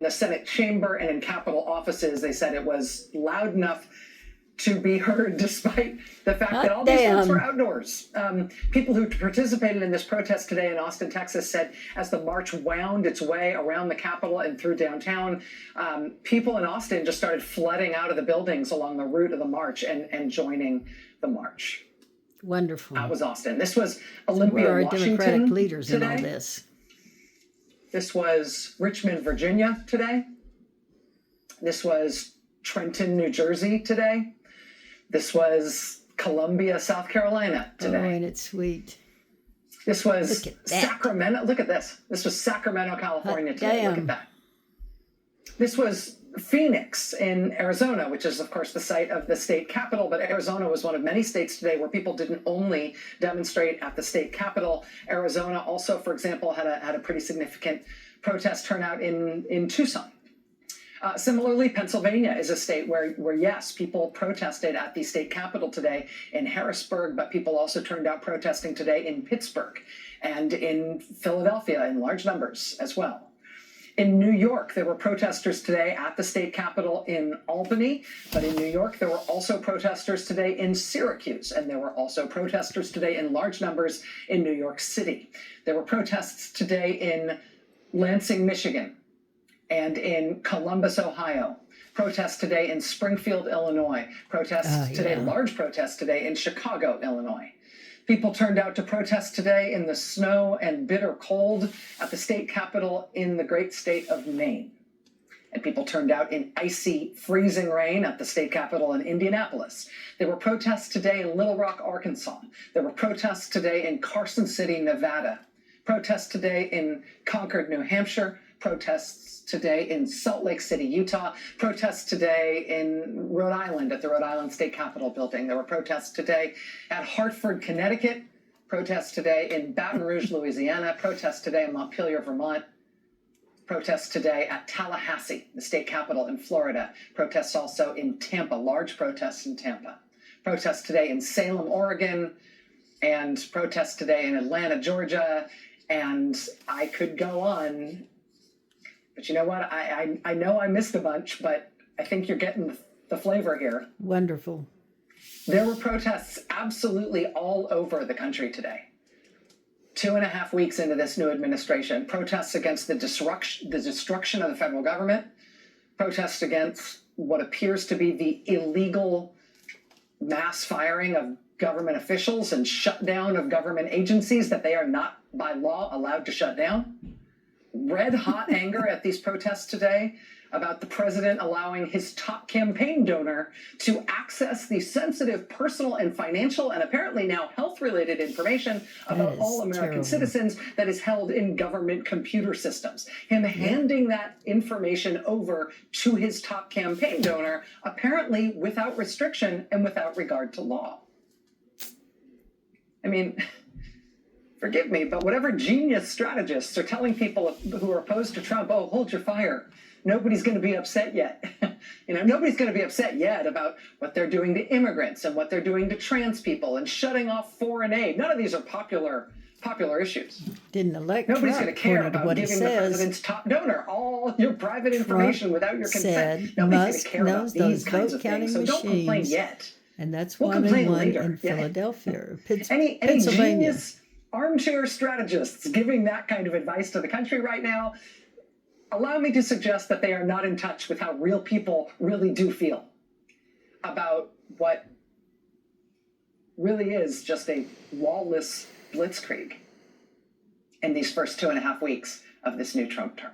the Senate chamber and in Capitol offices. They said it was loud enough to be heard despite the fact that all these folks were outdoors. People who participated in this protest today in Austin, Texas said as the march wound its way around the Capitol and through downtown, people in Austin just started flooding out of the buildings along the route of the march and joining the march. Wonderful. That was Austin. This was Olympia, Where are Washington Democratic leaders today. in all this? This was Richmond, Virginia today. This was Trenton, New Jersey today. This was Columbia, South Carolina today. Oh, and it's sweet. This was Sacramento. Look at this. This was Sacramento, California today. Damn. Look at that. This was Phoenix in Arizona, which is, of course, the site of the state capitol. But Arizona was one of many states today where people didn't only demonstrate at the state capitol. Arizona also, for example, had a pretty significant protest turnout in Tucson. Similarly, Pennsylvania is a state where, yes, people protested at the state capitol today in Harrisburg, but people also turned out protesting today in Pittsburgh and in Philadelphia in large numbers as well. In New York, there were protesters today at the state capitol in Albany, but in New York, there were also protesters today in Syracuse, and there were also protesters today in large numbers in New York City. There were protests today in Lansing, Michigan, and in Columbus, Ohio. Protests today in Springfield, Illinois. Large protests today in Chicago, Illinois. People turned out to protest today in the snow and bitter cold at the state capitol in the great state of Maine. And people turned out in icy, freezing rain at the state capitol in Indianapolis. There were protests today in Little Rock, Arkansas. There were protests today in Carson City, Nevada. Protests today in Concord, New Hampshire. Protests today in Salt Lake City, Utah. Protests today in Rhode Island at the Rhode Island State Capitol building. There were protests today at Hartford, Connecticut. Protests today in Baton Rouge, Louisiana. Protests today in Montpelier, Vermont. Protests today at Tallahassee, the state capitol in Florida. Protests also in Tampa, large protests in Tampa. Protests today in Salem, Oregon, and protests today in Atlanta, Georgia. And I could go on. But you know what? I know I missed a bunch, but I think you're getting the flavor here. Wonderful. There were protests absolutely all over the country today. 2.5 weeks into this new administration, protests against the destruction of the federal government, protests against what appears to be the illegal mass firing of government officials and shutdown of government agencies that they are not by law allowed to shut down. Red hot anger at these protests today about the president allowing his top campaign donor to access the sensitive personal and financial and apparently now health-related information about all American citizens that is held in government computer systems. Him handing that information over to his top campaign donor, apparently without restriction and without regard to law. I mean, forgive me, but whatever genius strategists are telling people who are opposed to Trump, oh, hold your fire. Nobody's going to be upset yet. Nobody's going to be upset yet about what they're doing to immigrants and what they're doing to trans people and shutting off foreign aid. None of these are popular issues. Didn't elect Nobody's Trump, going to care about giving the president's top donor all your private information without your consent. Nobody's going to care about these kinds of things. So don't complain yet. And that's why we won in Philadelphia, Any Pennsylvania. Genius armchair strategists giving that kind of advice to the country right now, allow me to suggest that they are not in touch with how real people really do feel about what really is just a lawless blitzkrieg in these first 2.5 weeks of this new Trump term.